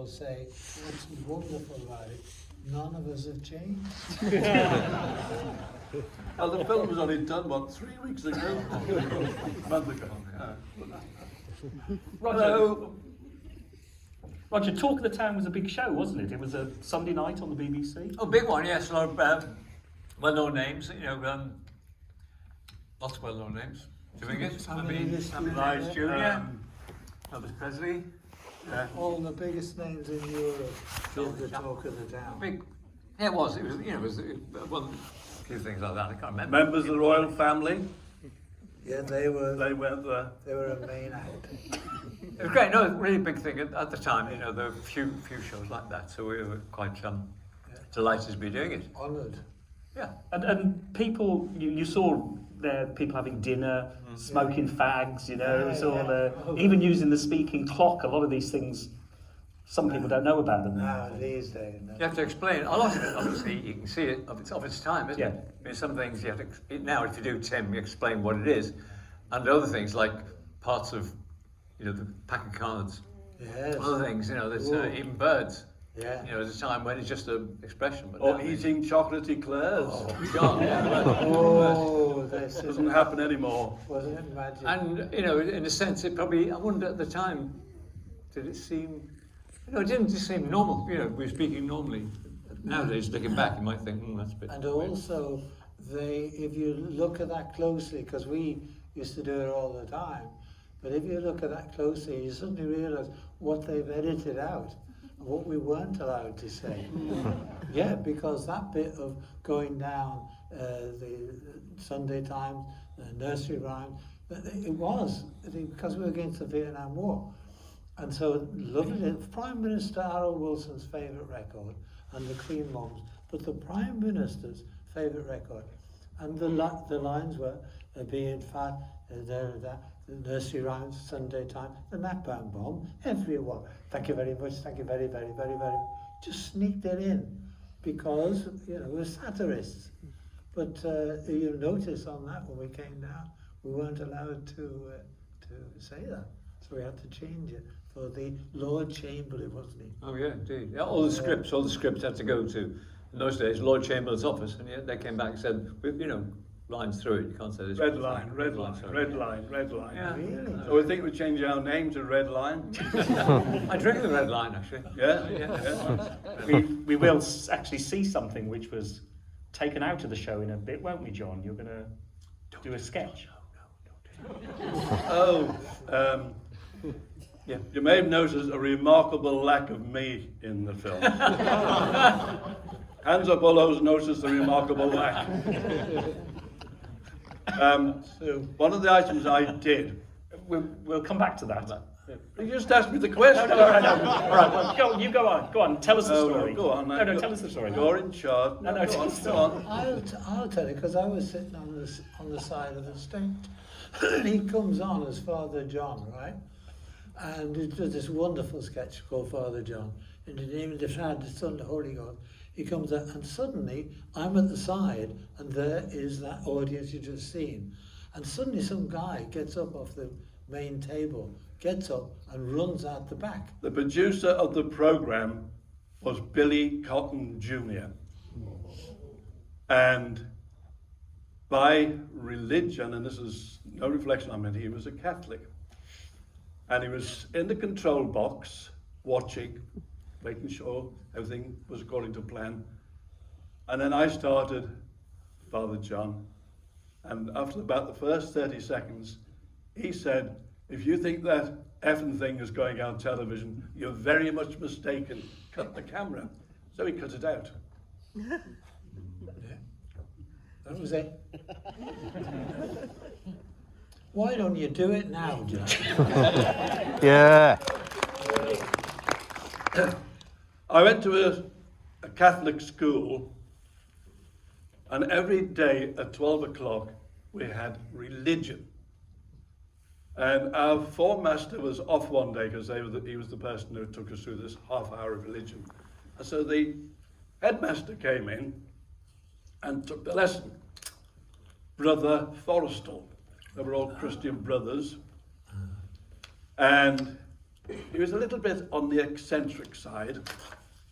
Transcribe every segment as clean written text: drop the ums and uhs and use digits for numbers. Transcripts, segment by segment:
Say what's wonderful about it, none of us have changed. Well, the film was only done, 3 weeks ago? A month ago, Roger, Talk of the Town was a big show, wasn't it? It was a Sunday night on the BBC. Oh, big one, yes. A lot of well-known names, lots of well-known names doing it. Sammy Lies Jr., Elvis Presley. All the biggest names in Europe did the Talk of the Town. Big, yeah, it was, well, a few things like that, I can't remember. Members of the royal family, Yeah, they were went there. they were a main act. It was great, no, really big thing at the time, there were a few shows like that, so we were quite delighted to be doing it. Honoured. Yeah. And people, you saw there people having dinner, smoking fags, it was all, even using the speaking clock. A lot of these things, some people don't know about them. Now these days. No. You have to explain. A lot of it, obviously, you can see it of its time, isn't it? Yeah. I mean, some things you have to, now if you do Tim, you explain what it is. And other things like parts of, the pack of cards. Yes. Other things, there's even birds. Yeah. There's a time when it's just an expression. But Or now eating chocolate eclairs. God, yeah. Oh, this Doesn't happen anymore. wasn't it magic? And, in a sense, it probably, I wonder at the time, did it seem, it didn't just seem normal. We were speaking normally. Nowadays, looking back, you might think, that's a bit And weird. also, if you look at that closely, because we used to do it all the time, but if you look at that closely, you suddenly realise what they've edited out, and what we weren't allowed to say. Yeah, because that bit of going down the Sunday Times, the nursery rhymes, it was, because we were against the Vietnam War. And so, loving it, Prime Minister Harold Wilson's favourite record, and the Queen Mums, but the Prime Minister's favourite record. And the lines were, being fat, the nursery rhymes, Sunday time, the napalm bomb, everyone. Thank you very much, thank you very, very, very, very. Just sneaked it in, because, we're satirists. But you'll notice on that when we came down, we weren't allowed to say that. So we had to change it for the Lord Chamberlain, wasn't he? Oh yeah, indeed. Yeah, all the scripts had to go to, in those days, Lord Chamberlain's office, and yet they came back and said, lines through it, you can't say this. Red line, red line, sorry. red line, red line. Yeah. Really? So we think we change our name to Red Line. I drink the red line, actually. Yeah. We will actually see something which was taken out of the show in a bit, won't we, John? You're going to do a sketch. Yeah. You may have noticed a remarkable lack of me in the film. Hands up all those noticed the remarkable lack. One of the items I did. We'll come back to that. You just asked me the question. No. All right, well, you go on. Tell us the story. Go on. No, tell us the story. You're in charge. No, go on, tell go on. I'll tell you, because I was sitting on the side of the stage. He comes on as Father John, right? And it was this wonderful sketch called Father John. In the name of the Father, the Son, the Holy God. He comes out, and suddenly I'm at the side, and there is that audience you just seen. And suddenly some guy gets up off the main table, gets up and runs out the back. The producer of the program was Billy Cotton Jr. And by religion, and this is no reflection on him, he was a Catholic. And he was in the control box, watching, making sure everything was according to plan. And then I started Father John. And after about the first 30 seconds, he said, if you think that effing thing is going on television, you're very much mistaken. Cut the camera. So he cut it out. Yeah. That was it. Why don't you do it now, John? Yeah. I went to a Catholic school, and every day at 12 o'clock we had religion. And our form master was off one day because he was the person who took us through this half hour of religion. And so the headmaster came in and took the lesson. Brother Forrestal. They were all Christian brothers. And he was a little bit on the eccentric side,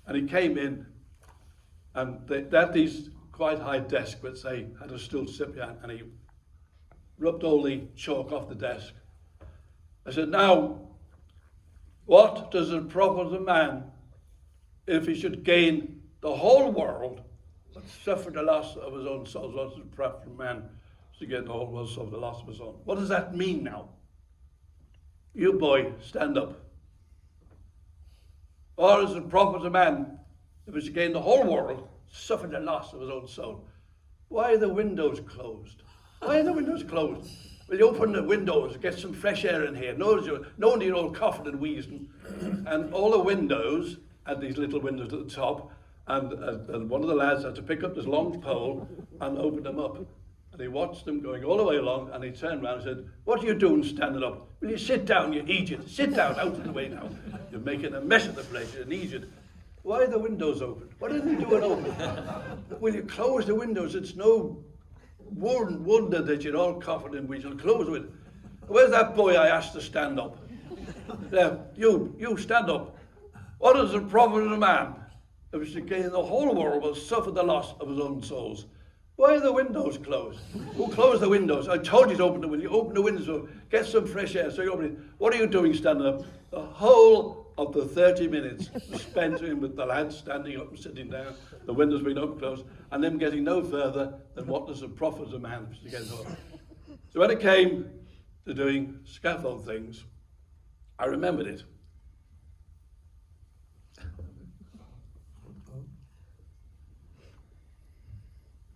and he came in, and they had these quite high desks, which they had a stool to sit behind, and he rubbed all the chalk off the desk. I said, now, what does it profit a man if he should gain the whole world but suffer the loss of his own soul? What does it profit a man to gain the whole world, suffer the loss of his own? What does that mean now? You boy, stand up. Or does it profit a man if he should gain the whole world, suffer the loss of his own soul? Why are the windows closed? Why are the windows closed? Will you open the windows, get some fresh air in here? No one you're all coughing and wheezing. And all the windows had these little windows at the top, and one of the lads had to pick up this long pole and open them up. And he watched them going all the way along, and he turned around and said, what are you doing standing up? Will you sit down, you idiot? Sit down, out of the way now. You're making a mess of the place, you're an idiot. Why are the windows open? What are they doing open? Will you close the windows? It's no wonder that you're all coughing and we shall close the window. Where's that boy I asked to stand up? You stand up. What is the profit of a man if he should gain the whole world but suffer the loss of his own souls? Why are the windows closed? Who closed the windows? I told you to open the window. Open the windows, so get some fresh air. So you open it. What are you doing standing up? The whole of the 30 minutes spent in with the lads standing up and sitting down, the windows being open closed, and them getting no further than what does the profit of a man to get home. So when it came to doing scaffold things, I remembered it.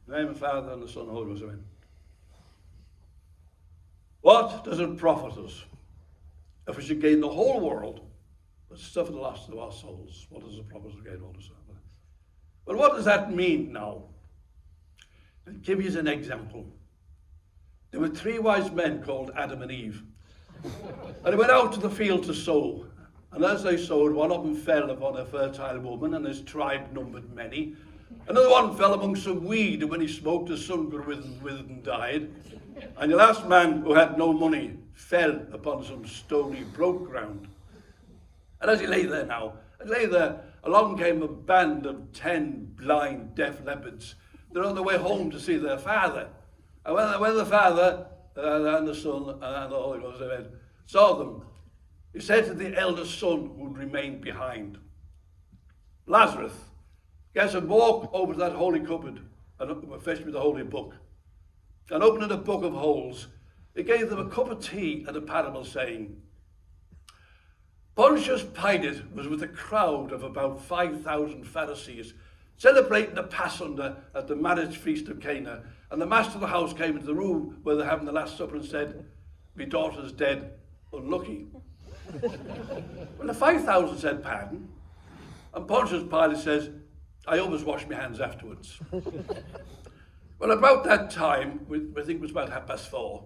In the name of the Father and the Son and the Holy Ghost, amen. What does it profit us if we should gain the whole world but suffer the loss of our souls? What does it profit us to gain all this? Well, what does that mean now? I'll give you an example. There were 3 wise men called Adam and Eve. And they went out to the field to sow. And as they sowed, one of them fell upon a fertile woman, and his tribe numbered many. Another one fell among some weed, and when he smoked, the sun grew withered and died. And the last man, who had no money, fell upon some stony, broke ground. And as he lay there, along came a band of 10 blind, deaf leopards. They're on their way home to see their father. And when the Father and the Son and the Holy Ghost saw them, he said to the eldest son who remained behind, Lazarus, get and walk over to that holy cupboard and fetch me the holy book. And opening the book of holes, he gave them a cup of tea and a parable, saying, Pontius Pilate was with a crowd of about 5,000 Pharisees, celebrating the Passover at the marriage feast of Cana. And the master of the house came into the room where they're having the Last Supper and said, my daughter's dead, unlucky. Well, the 5,000 said, pardon. And Pontius Pilate says, I always wash my hands afterwards. Well, about that time, I think it was about 4:30,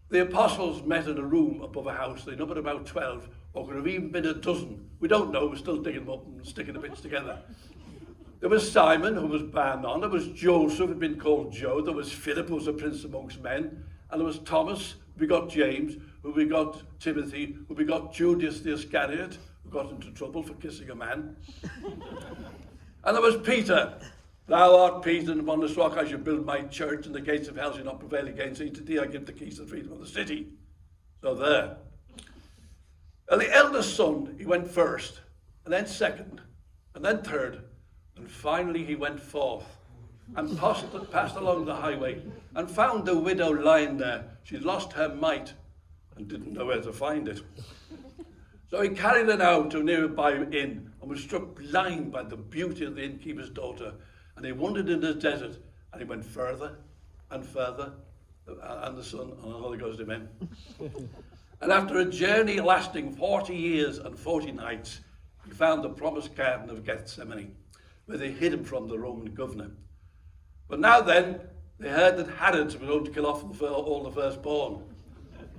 the apostles met in a room above a house. They numbered about 12, or could have even been a dozen. We don't know, we're still digging them up and sticking the bits together. There was Simon, who was bound on. There was Joseph, who had been called Joe. There was Philip, who was a prince amongst men. And there was Thomas, we got James, who we got Timothy, who we got Judas the Iscariot, who got into trouble for kissing a man. And there was Peter. Thou art Peter, and upon this rock I shall build my church, and the gates of hell shall not prevail against thee. To thee I give the keys of the freedom of the city. So there. And the eldest son, he went first, and then second, and then third, and finally he went fourth, and passed along the highway, and found the widow lying there. She'd lost her mite, and didn't know where to find it. So he carried her out to a nearby inn, and was struck blind by the beauty of the innkeeper's daughter. And he wandered in the desert, and he went further and further, and the Son and the Holy Ghost, amen. And after a journey lasting 40 years and 40 nights, he found the promised garden of Gethsemane, where they hid him from the Roman governor. But now then, they heard that Herod was going to kill off all the firstborn.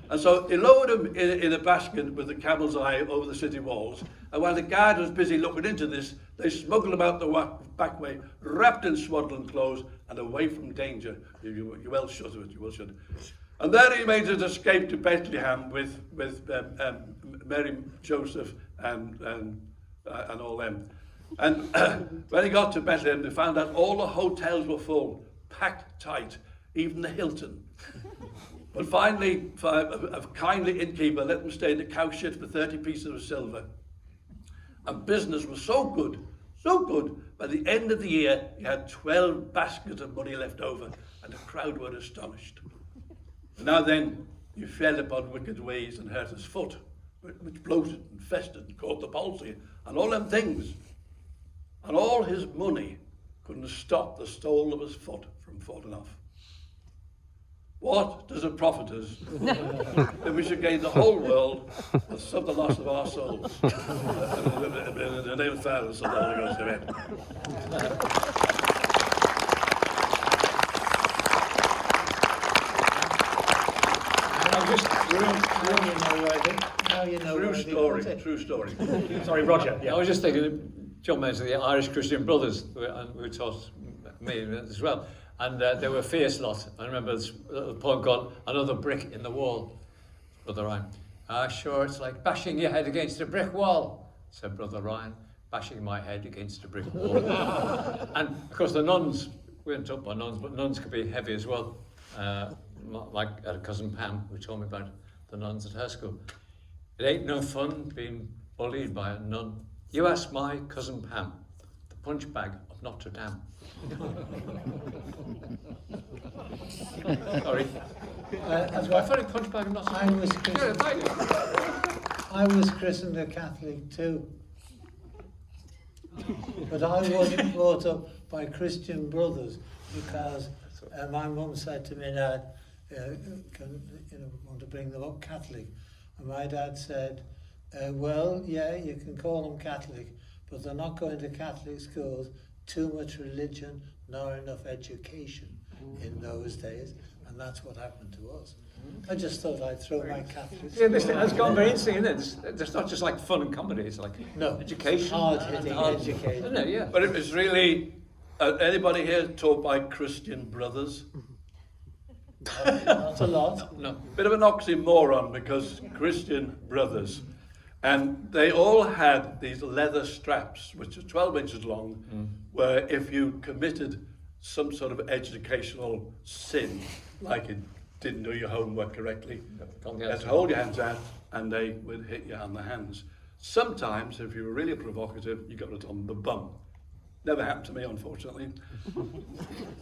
And so he lowered him in a basket with the camel's eye over the city walls. And while the guard was busy looking into this, they smuggled him out the back way, wrapped in swaddling clothes, and away from danger. You well shut of it, you well shut. And there he made his escape to Bethlehem with Mary, Joseph, and all them. And when he got to Bethlehem, they found out all the hotels were full, packed tight, even the Hilton. But finally, a kindly innkeeper let them stay in the cow shed for 30 pieces of silver. And business was so good, by the end of the year, he had 12 baskets of money left over, and the crowd were astonished. Now then, he fell upon wicked ways and hurt his foot, which bloated and festered and caught the palsy, and all them things. And all his money couldn't stop the sole of his foot from falling off. What does it profit us if we should gain the whole world and suffer the loss of our souls? In the name of the Father, the Son, and the Holy Ghost, amen. Now you know True story. Sorry, Roger. I was just thinking, John mentioned the Irish Christian Brothers, who taught me as well. And they were a fierce lot. I remember this little poem called Another Brick in the Wall. Brother Ryan. Sure, it's like bashing your head against a brick wall, said Brother Ryan, bashing my head against a brick wall. And of course the nuns, we weren't taught by nuns, but nuns could be heavy as well. Like cousin Pam, who told me about the nuns at her school. It ain't no fun being bullied by a nun. You ask my cousin Pam, the punch bag of Notre Dame. Sorry. As I well, thought it punch bag of Notre I Dame. was I was christened a Catholic too. But I wasn't brought up by Christian brothers because my mum said to me, Dad, want to bring them up Catholic. And my dad said, well, yeah, you can call them Catholic, but they're not going to Catholic schools. Too much religion, not enough education in those days. And that's what happened to us. I just thought I'd throw my Catholic. Yeah, this thing has gone very interesting, isn't it? It's not just like fun and comedy, it's like education. Hard-hitting education. Isn't it? Yeah. But it was really, anybody here taught by Christian brothers? Not a lot. No. Bit of an oxymoron because Christian brothers. And they all had these leather straps, which are 12 inches long, where if you committed some sort of educational sin, like you didn't do your homework correctly, you had to hold your hands out and they would hit you on the hands. Sometimes, if you were really provocative, you got it on the bum. Never happened to me, unfortunately.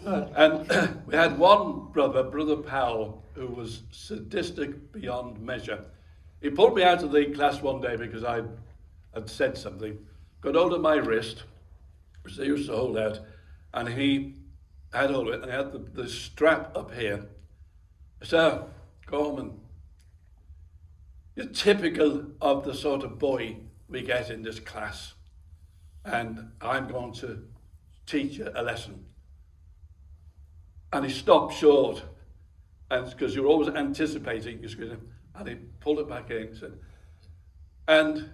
And we had one brother, Brother Powell, who was sadistic beyond measure. He pulled me out of the class one day because I had said something, got hold of my wrist, which they used to hold out, and he had hold of it, and he had the strap up here. I said, Gorman, you're typical of the sort of boy we get in this class, and I'm going to teach you a lesson. And he stopped short, and because you're always anticipating, and he pulled it back in and said, and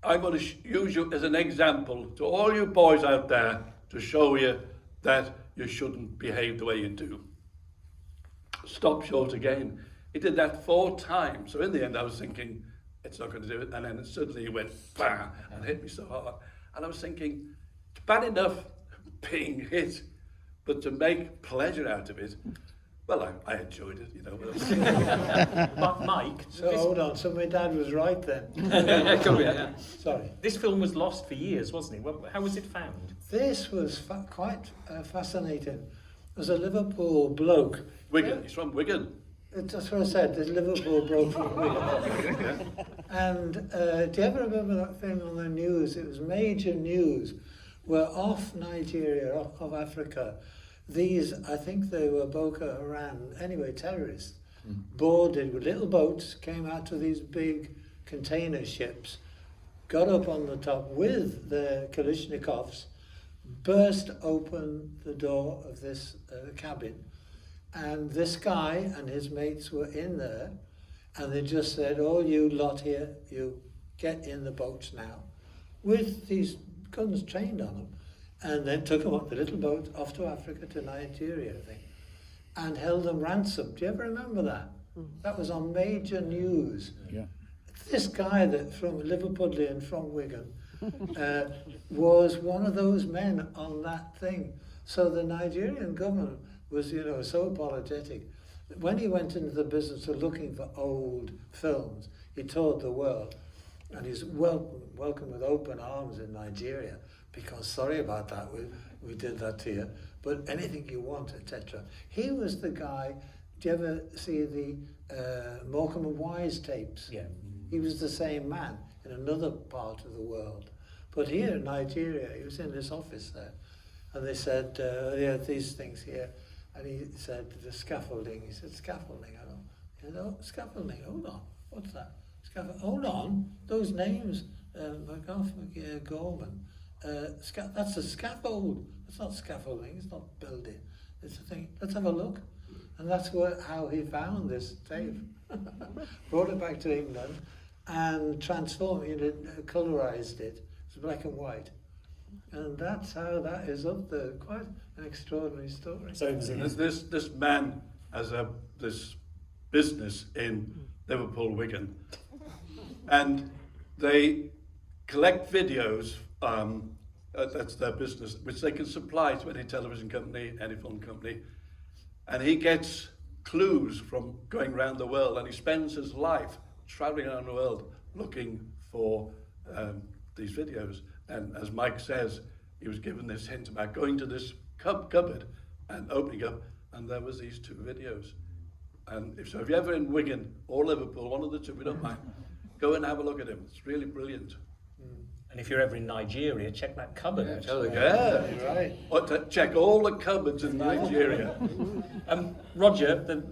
I'm going to use you as an example to all you boys out there to show you that you shouldn't behave the way you do. Stop short again. He did that 4 times. So in the end I was thinking, it's not going to do it. And then suddenly he went, bam, and hit me so hard. And I was thinking, it's bad enough being hit, but to make pleasure out of it, well, I enjoyed it, But Mike, So hold on, so my dad was right then. Yeah. Sorry. this film was lost for years, wasn't it? How was it found? This was quite fascinating. There's a Liverpool bloke. Wigan, he's from Wigan. That's what I said, there's Liverpool bloke from Wigan. And do you ever remember that thing on the news? It was major news, where off Nigeria, off Africa, these, I think they were Boko Haram, anyway, terrorists, boarded with little boats, came out to these big container ships, got up on the top with the Kalashnikovs, burst open the door of this cabin, and this guy and his mates were in there, and they just said, all you lot here, you get in the boats now, with these guns trained on them. And then took them up the little boat off to Africa, to Nigeria, I think. and held them ransom. Do you ever remember that? That was on major news. Yeah. This guy that from Liverpudlian from Wigan was one of those men on that thing. So the Nigerian government was, so apologetic. When he went into the business of looking for old films, he toured the world, and he's welcome with open arms in Nigeria, because sorry about that, we did that to you, but anything you want, etc. He was the guy. Do you ever see the Morecambe and Wise tapes? Yeah. He was the same man in another part of the world. But here in Nigeria, he was in this office there, and they said, they had these things here, and he said, the scaffolding. He said, scaffolding. I don't, scaffolding, hold on, what's that? Hold on, those names, McGough, Gorman, that's a scaffold. It's not scaffolding, it's not building. It's a thing. Let's have a look. And that's how he found this tape. Brought it back to England and transformed it, colorized it. It's black and white. And that's how that is up there. Quite an extraordinary story. So it was in This man has this business in Liverpool, Wigan, and they collect videos. That's their business, which they can supply to any television company, any film company. And he gets clues from going around the world, and he spends his life traveling around the world looking for these videos. And as Mike says, he was given this hint about going to this cupboard and opening up, and there was these 2 videos. And if you're ever in Wigan or Liverpool, one of the 2, we don't mind, go and have a look at him. It's really brilliant. And if you're ever in Nigeria, check that cupboard. Yeah, Right. check all the cupboards in Nigeria. Roger,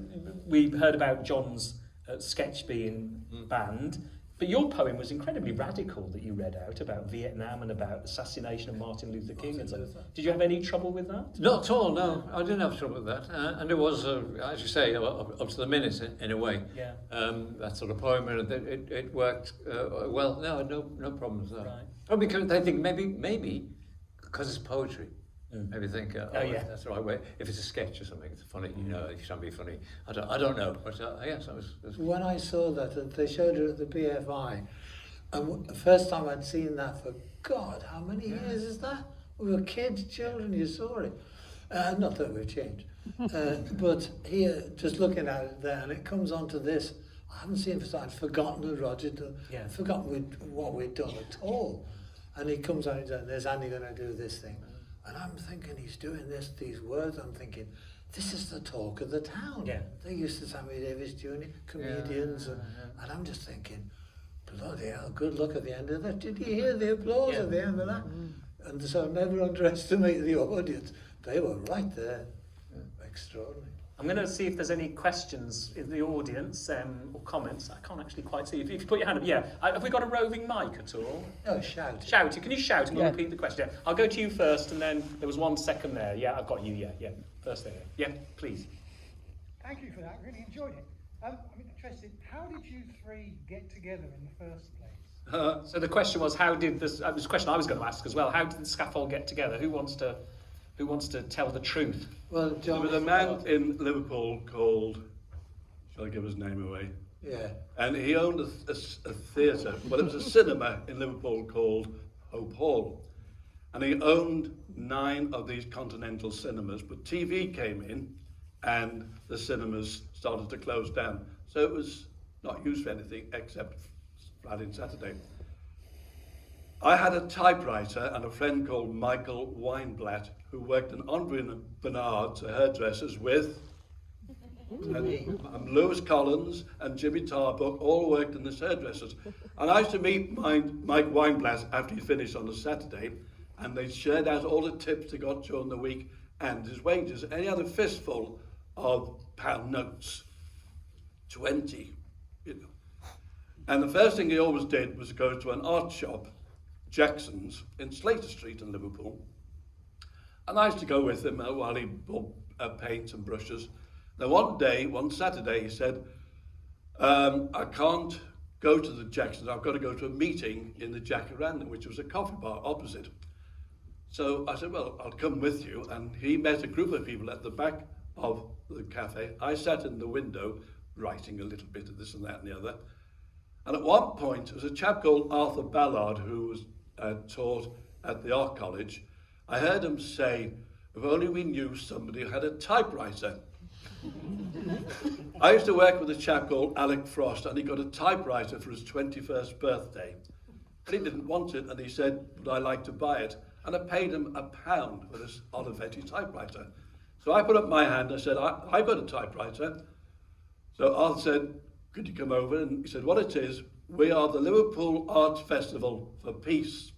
we heard about John's sketch being banned, but your poem was incredibly radical that you read out about Vietnam and about assassination of Martin Luther King. And so, did you have any trouble with that? Not at all, no. I didn't have trouble with that. And it was, as you say, up to the minute in a way. Yeah. That sort of poem, and it worked well. No, no problems there. Right. Probably because they think maybe because it's poetry. Maybe think, yeah. that's the right way. If it's a sketch or something, it's funny. If something funny, I don't know. But yes, it was. When I saw that, they showed it at the BFI, and the first time I'd seen that for God, how many years is that? We were kids, children, you saw it. Not that we've changed. But here, just looking at it there, and it comes on to this, I haven't seen it for I'd forgotten that Roger, I'd forgotten what we'd done at all. And he comes on and says, there's Andy going to do this thing. And I'm thinking, he's doing these words, I'm thinking, this is the talk of the town. Yeah. They used to Sammy Davis Jr., comedians, and I'm just thinking, bloody hell, good luck at the end of that. Did you hear the applause at the end of that? And so never underestimate the audience. They were right there. Extraordinary. I'm going to see if there's any questions in the audience or comments. I can't actually quite see. If you put your hand up, have we got a roving mic at all? No, shout. Shout. Can you shout and repeat the question? Yeah. I'll go to you first, and then there was 1 second there. Yeah, I've got you. Yeah. First there. Yeah, please. Thank you for that. Really enjoyed it. I'm interested. How did you 3 get together in the first place? So the question was, how did this? It was a question I was going to ask as well. How did the Scaffold get together? Who wants to tell the truth? Well, There John, was a man in Liverpool called, shall I give his name away? yeah. And he owned a theatre, well, it was a cinema in Liverpool called Hope Hall. And he owned 9 of these continental cinemas, but TV came in and the cinemas started to close down. So it was not used for anything except Friday and Saturday. I had a typewriter and a friend called Michael Weinblatt who worked in Andre Bernard's hairdressers with and Lewis Collins and Jimmy Tarbuck all worked in the hairdressers. And I used to meet Mike Weinblatt after he finished on a Saturday, and they shared out all the tips they got during the week and his wages. And he had a fistful of pound notes, 20, And the first thing he always did was go to an art shop, Jackson's, in Slater Street in Liverpool. And I used to go with him while he bought paints and brushes. Then one Saturday, he said, I can't go to the Jackson's, I've got to go to a meeting in the Jacaranda, which was a coffee bar opposite. So I said, well, I'll come with you. And he met a group of people at the back of the cafe. I sat in the window writing a little bit of this and that and the other. And at one point, there was a chap called Arthur Ballard who was taught at the art college. I heard him say, if only we knew somebody who had a typewriter. I used to work with a chap called Alec Frost, and he got a typewriter for his 21st birthday. And he didn't want it, and he said, would I like to buy it? And I paid him £1 for this Olivetti typewriter. So I put up my hand, I said, I've got a typewriter. So Arthur said, could you come over? And he said, what it is, we are the Liverpool Arts Festival for Peace.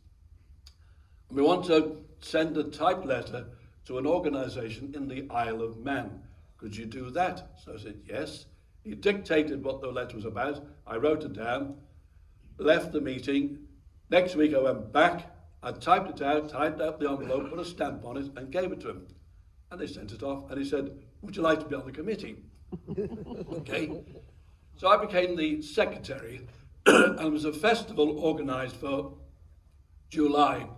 And we want to send a type letter to an organisation in the Isle of Man. Could you do that? So I said, yes. He dictated what the letter was about. I wrote it down, left the meeting. Next week I went back, I typed it out, typed out the envelope, put a stamp on it and gave it to him. And they sent it off and he said, would you like to be on the committee? Okay. So I became the secretary and it was a festival organised for July.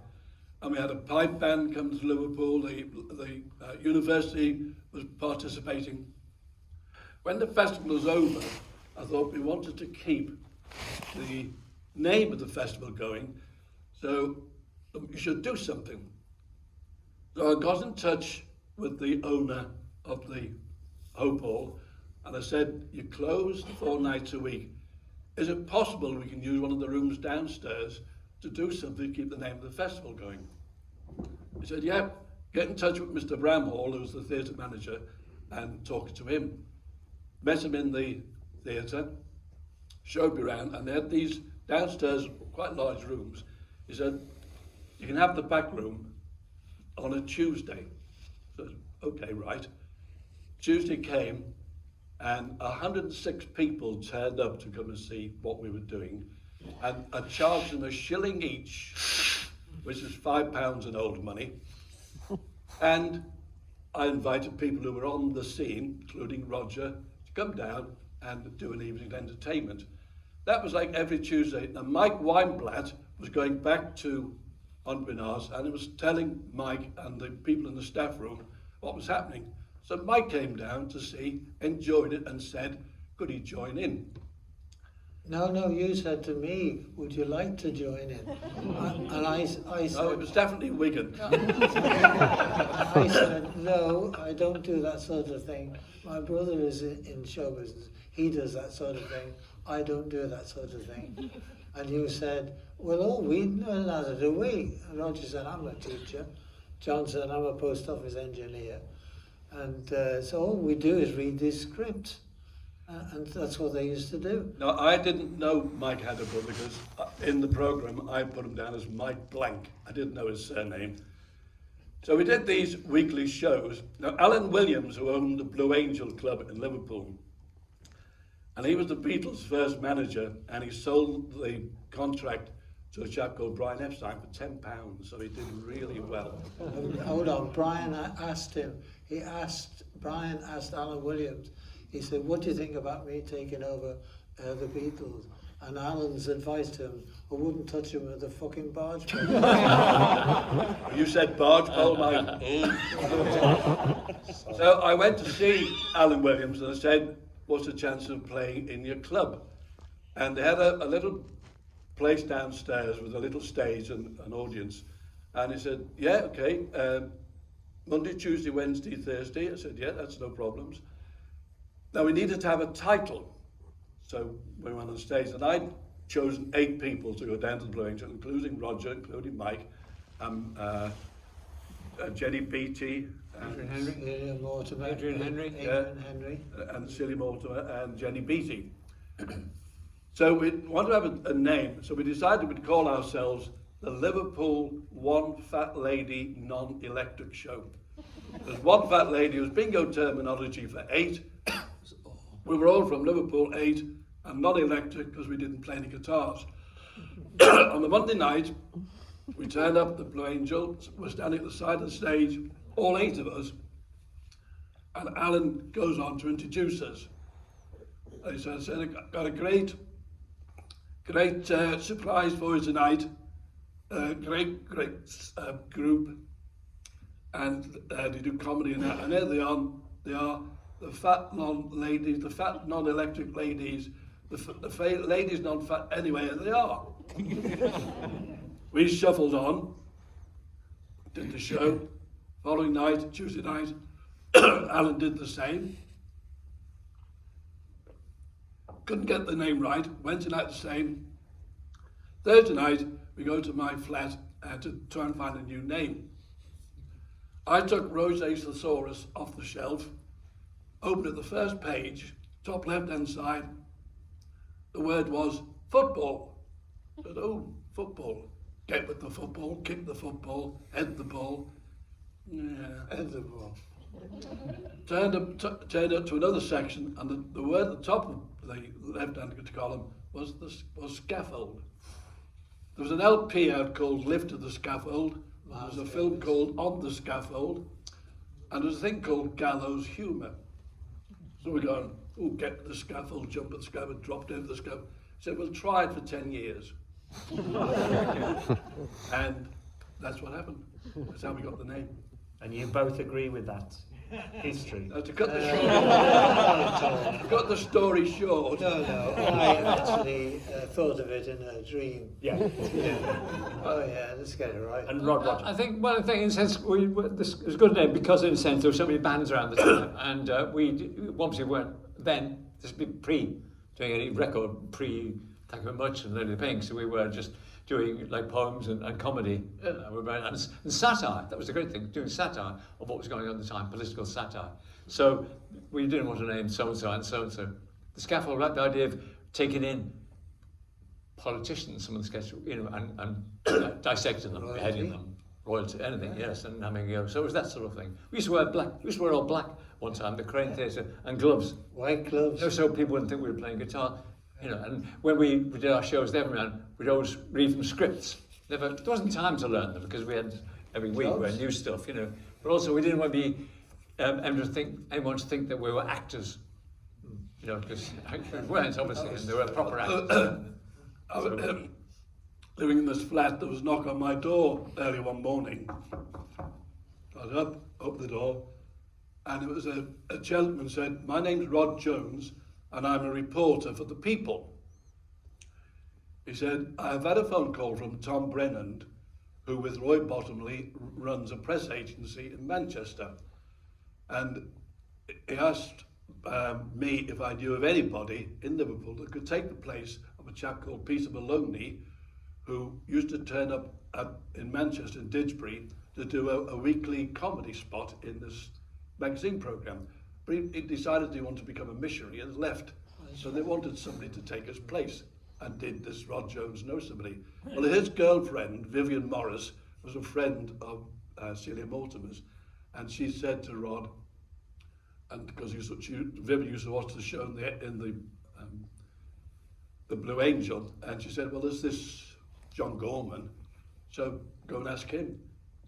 And we had a pipe band come to Liverpool, the university was participating. When the festival was over, I thought we wanted to keep the name of the festival going, so we should do something. So I got in touch with the owner of the Hope Hall, and I said, you close 4 nights a week. Is it possible we can use one of the rooms downstairs to do something to keep the name of the festival going? He said, yeah, get in touch with Mr. Bramhall, who's the theatre manager, and talk to him. Met him in the theatre, showed me around, and they had these downstairs, quite large rooms. He said, you can have the back room on a Tuesday. So, okay, right. Tuesday came, and 106 people turned up to come and see what we were doing, and I charged them £1 each, which is £5 in old money, and I invited people who were on the scene, including Roger, to come down and do an evening entertainment. That was like every Tuesday. Now Mike Weinblatt was going back to Entrepreneurs and he was telling Mike and the people in the staff room what was happening. So Mike came down to see, enjoyed it and said, could he join in? No, you said to me, would you like to join in? And I said... No, it was definitely Wigan. I said, no, I don't do that sort of thing. My brother is in show business. He does that sort of thing. I don't do that sort of thing. And you said, well, all we know, neither do we. And Roger said, I'm a teacher. John said, I'm a post office engineer. And so all we do is read these scripts. And that's what they used to do. No, I didn't know Mike had a brother because in the programme I put him down as Mike Blank. I didn't know his surname. So we did these weekly shows. Now Alan Williams, who owned the Blue Angel Club in Liverpool, and he was the Beatles' first manager, and he sold the contract to a chap called Brian Epstein for £10, so he did really well. Hold on, Brian asked him, Brian asked Alan Williams, he said, what do you think about me taking over the Beatles? And Alan's advice to him, I wouldn't touch him with a fucking barge pole. You said barge pole, Mike. So I went to see Alan Williams and I said, what's the chance of playing in your club? And they had a little place downstairs with a little stage and an audience. And he said, yeah, okay, Monday, Tuesday, Wednesday, Thursday. I said, yeah, that's no problems. Now we needed to have a title. So we went on stage and I'd chosen 8 people to go down to the Blue Angel, including Roger, including Mike, Jenny Beattie, Adrian Mortimer, Adrian Henry. And Silly Mortimer and Jenny Beattie. So we wanted to have a name, so we decided we'd call ourselves the Liverpool One Fat Lady Non-Electric Show. There's one fat lady who's bingo terminology for 8. We were all from Liverpool 8 and non-electric because we didn't play any guitars. On the Monday night, we turned up the Blue Angel, we're standing at the side of the stage, all 8 of us, and Alan goes on to introduce us. He said, I've got a great surprise for you tonight, great group, and they do comedy and that, and early on, They are the fat non-ladies, the fat non-electric ladies, the ladies non-fat, anyway, they are. We shuffled on, did the show. Following night, Tuesday night, Alan did the same. Couldn't get the name right, went in out the same. Thursday night, we go to my flat to try and find a new name. I took Rosé Thesaurus off the shelf, opened at the first page, top left-hand side. The word was football. I said, oh, football. Get with the football, kick the football, head the ball. Yeah, head the ball. Turned up to another section, and the word at the top of the left-hand column was scaffold. There was an LP out called Lift to the Scaffold. There was a film called On the Scaffold, and there was a thing called Gallows Humour. So we're going, oh, get to the scaffold, jump at the scaffold, drop down to the scaffold. Said, we'll try it for 10 years. And that's what happened. That's how we got the name. And you both agree with that history? To cut the story short. No, I actually thought of it in a dream. Yeah. Oh yeah, let's get it right. And Roger. I think, well, I think in a sense, this was a good name because in a sense there were so many bands around the time, and we obviously weren't then, this would be doing any record, Thank You Very Much and Lady the Pink, so we were just doing like poems and comedy and satire. That was the great thing, doing satire of what was going on at the time, political satire. So we didn't want to name so-and-so and so-and-so. The Scaffold had the idea of taking in politicians, some of the sketches, and dissecting them, beheading them, royalty, anything, yes, and having so it was that sort of thing. We used to wear black. We used to wear all black one time, the Crane Theatre, and gloves. White gloves. So people wouldn't think we were playing guitar. And when we did our shows with everyone, we'd always read from scripts. There wasn't time to learn them because we had every week we had new stuff, But also we didn't want to be anyone to think that we were actors, because we weren't obviously, and they were proper actors. I was living in this flat. There was a knock on my door early one morning. I was up the door, and it was a gentleman said, "My name's Rod Jones, and I'm a reporter for the People." He said, "I've had a phone call from Tom Brennan, who with Roy Bottomley runs a press agency in Manchester. And he asked me if I knew of anybody in Liverpool that could take the place of a chap called Peter Maloney, who used to turn up in Manchester, in Didsbury, to do a weekly comedy spot in this magazine programme. But he decided he wanted to become a missionary and left. So they wanted somebody to take his place. And did this Rod Jones know somebody? Well, his girlfriend, Vivian Morris, was a friend of Celia Mortimer's. And she said to Rod, and because Vivian used to watch the show in the Blue Angel, and she said, well, there's this John Gorman, so go and ask him.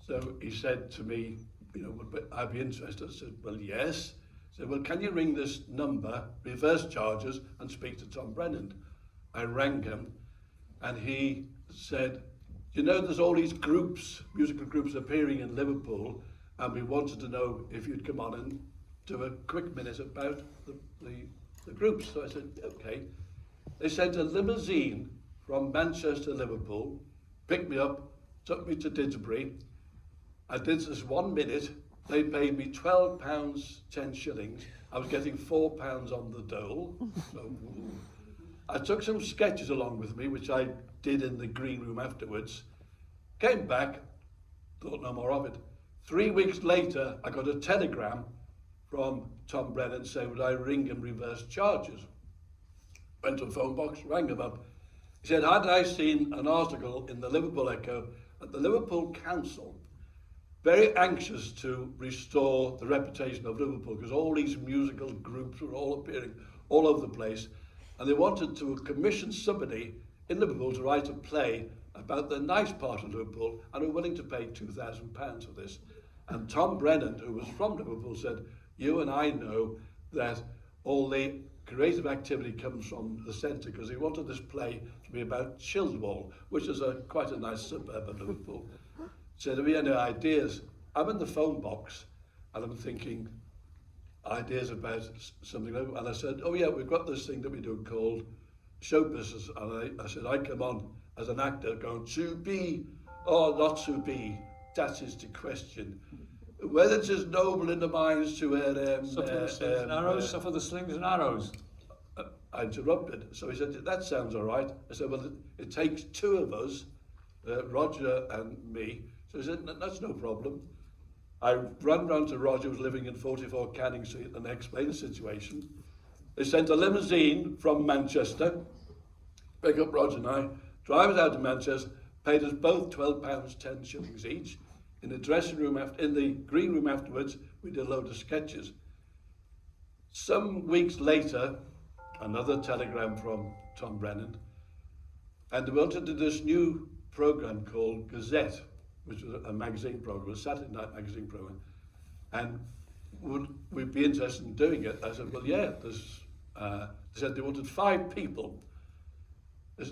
So he said to me, would I be interested? I said, well, yes. He said, well, can you ring this number, reverse charges, and speak to Tom Brennan? I rang him, and he said, there's all these groups, musical groups appearing in Liverpool, and we wanted to know if you'd come on and do a quick minute about the groups. So I said, okay. They sent a limousine from Manchester to Liverpool, picked me up, took me to Didsbury. I did this 1 minute. They paid me £12, 10 shillings. I was getting £4 on the dole. So, I took some sketches along with me, which I did in the green room afterwards. Came back, thought no more of it. 3 weeks later, I got a telegram from Tom Brennan saying, would I ring him reverse charges? Went to a phone box, rang him up. He said, had I seen an article in the Liverpool Echo that the Liverpool Council, very anxious to restore the reputation of Liverpool, because all these musical groups were all appearing all over the place, and they wanted to commission somebody in Liverpool to write a play about the nice part of Liverpool, and were willing to pay £2,000 for this. And Tom Brennan, who was from Liverpool, said, you and I know that all the creative activity comes from the centre, because he wanted this play to be about Childwall, which is quite a nice suburb of Liverpool. Said, have you any ideas? I'm in the phone box, and I'm thinking, ideas about something, and I said, oh yeah, we've got this thing that we do called show business, and I said, I come on as an actor going to be or not to be, that is the question. Whether it is noble in the minds to wear Suffer the slings and arrows, suffer the slings and arrows. I interrupted. So he said, that sounds all right. I said, well, it takes two of us, Roger and me. So he said, that's no problem. I ran round to Roger, who was living in 44 Canning Street, and explained the situation. They sent a limousine from Manchester, pick up Roger and I, drive us out to Manchester, paid us both £12, 10 shillings each. In the dressing room, in the green room afterwards, we did a load of sketches. Some weeks later, another telegram from Tom Brennan, and they wanted to do this new program called Gazette, which was a magazine program, a Saturday night magazine program, and would we be interested in doing it? I said, well, yeah. They said they wanted 5 people,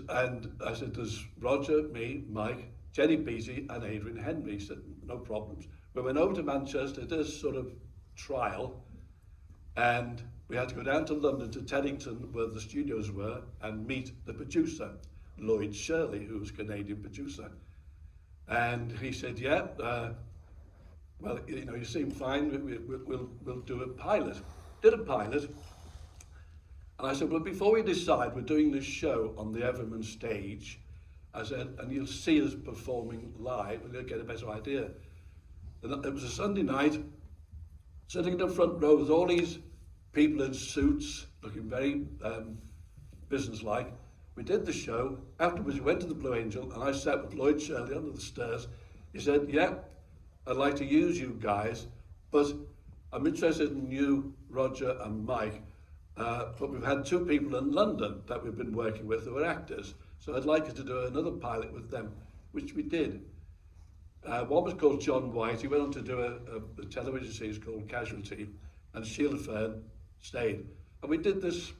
and I said, there's Roger, me, Mike, Jenny Beattie, and Adrian Henry. He said, no problems. We went over to Manchester, did this sort of trial, and we had to go down to London, to Teddington, where the studios were, and meet the producer, Lloyd Shirley, who was a Canadian producer. And he said, yeah, well, you know, you seem fine, we'll do a pilot. Did a pilot. And I said, well, before we decide, we're doing this show on the Everman stage. I said, and you'll see us performing live, and you'll get a better idea. And it was a Sunday night, sitting in the front row with all these people in suits, looking very businesslike. We did the show. Afterwards, we went to the Blue Angel, and I sat with Lloyd Shirley under the stairs. He said, yeah, I'd like to use you guys, but I'm interested in you, Roger and Mike, but we've had 2 people in London that we've been working with who are actors, so I'd like you to do another pilot with them, which we did. One was called John White. He went on to do a television series called Casualty, and Sheila Fern stayed. And we did this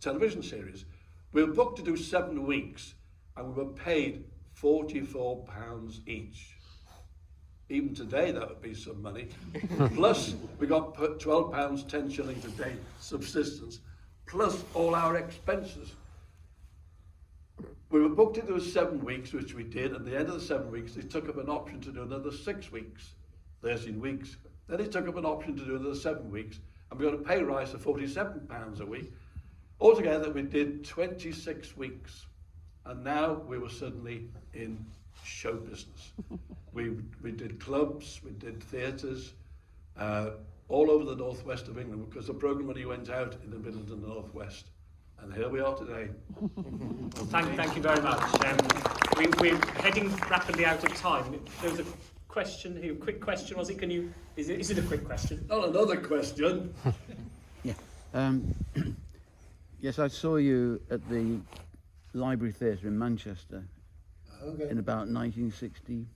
television series. We were booked to do 7 weeks, and we were paid £44 each. Even today, that would be some money. Plus, we got £12, 10 shillings a day subsistence, plus all our expenses. We were booked to do 7 weeks, which we did. At the end of the 7 weeks, they took up an option to do another 6 weeks, 13 weeks. Then they took up an option to do another 7 weeks, and we got a pay rise of £47 a week. Altogether, we did 26 weeks, and now we were suddenly in show business. We did clubs, we did theatres, all over the northwest of England, because the programme only went out in the middle of the northwest. And here we are today. Well, thank you very much. We're heading rapidly out of time. There was a question here, quick question, was it? Is it a quick question? Not another question. Yes, I saw you at the Library Theatre in Manchester Okay. in about 1960,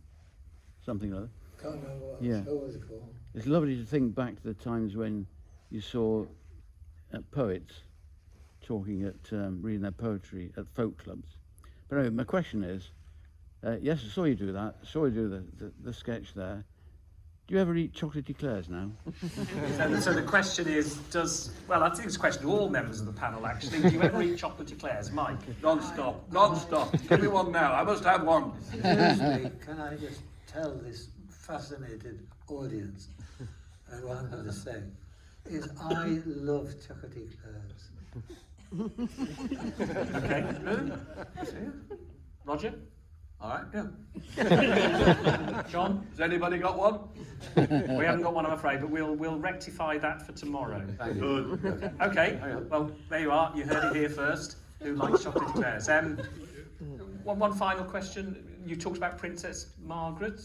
something like that. Can't remember what Yeah. show was it called. It's lovely to think back to the times when you saw poets talking at, reading their poetry at folk clubs. But anyway, my question is, yes, I saw you do that, saw you do the sketch there. Do you ever eat chocolate eclairs now? So the question is, I think it's a question to all members of the panel actually, do you ever eat chocolate eclairs? Mike? Non-stop. Give me one now. I must have one. Firstly, can I just tell this fascinated audience what I'm going to say is I love chocolate eclairs. Okay. Roger? All right, yeah. John? Has anybody got one? We haven't got one, I'm afraid, but we'll rectify that for tomorrow. Good. Okay, well, there you are. You heard it here first. Who likes chocolate eclairs? One final question. You talked about Princess Margaret.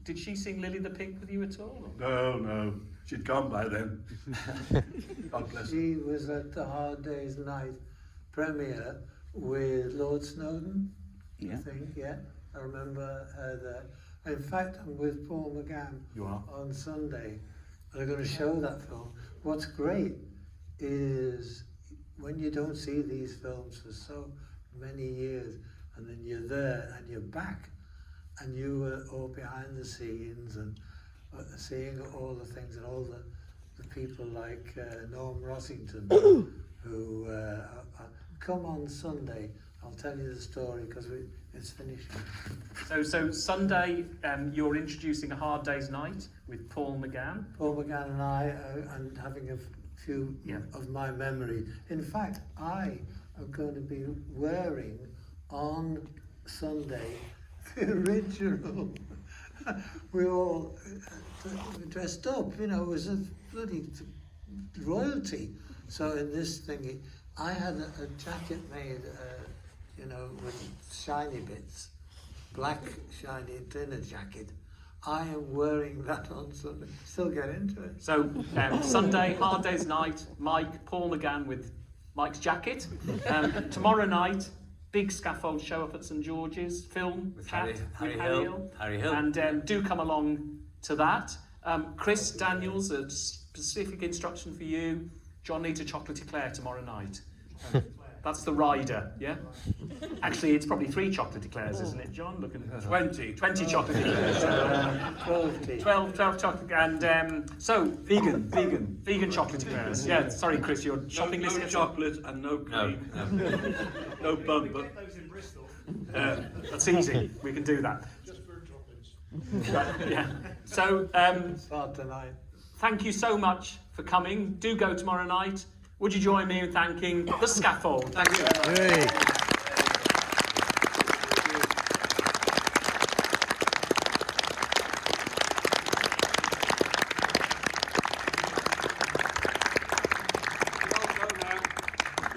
Did she sing Lily the Pink with you at all? No. She'd gone by then. God bless her. She was at the Hard Day's Night premiere with Lord Snowdon, Yeah. I think, yeah. I remember her there. In fact, I'm with Paul McGann You are? on Sunday, and I'm going to show that film. What's great is when you don't see these films for so many years, and then you're there and you're back, and you were all behind the scenes and seeing all the things and all the with people like Norm Rossington, who come on Sunday. I'll tell you the story because it's finishing. So Sunday, you're introducing a Hard Day's Night with Paul McGann. Paul McGann and I and having a few of my memory. In fact, I am going to be wearing on Sunday the original. We all dressed up, you know, it was a bloody royalty. So in this thingy, I had a jacket made, you know, with shiny bits, black shiny dinner jacket. I am wearing that on Sunday. Still get into it. So Sunday, Hard Day's Night, Mike, Paul McGann with Mike's jacket. Tomorrow night, big Scaffold show up at St George's, film With chat Harry with Hill. Harry Hill. And do come along to that. Chris Daniels, a specific instruction for you. John needs a chocolate eclair tomorrow night. That's the rider, yeah? Actually, it's probably 3 chocolate eclairs, isn't it, John? Looking 20. 20 chocolate eclairs. 12 chocolate, and so vegan chocolate eclairs. Yeah, sorry, Chris, your shopping list. No chocolate and no cream. No bun, but Get those in Bristol. That's easy. We can do that. Just bird droppings. Yeah. So, Start tonight. thank you so much for coming. Do go tomorrow night. Would you join me in thanking the Scaffold? Thank you. Hey.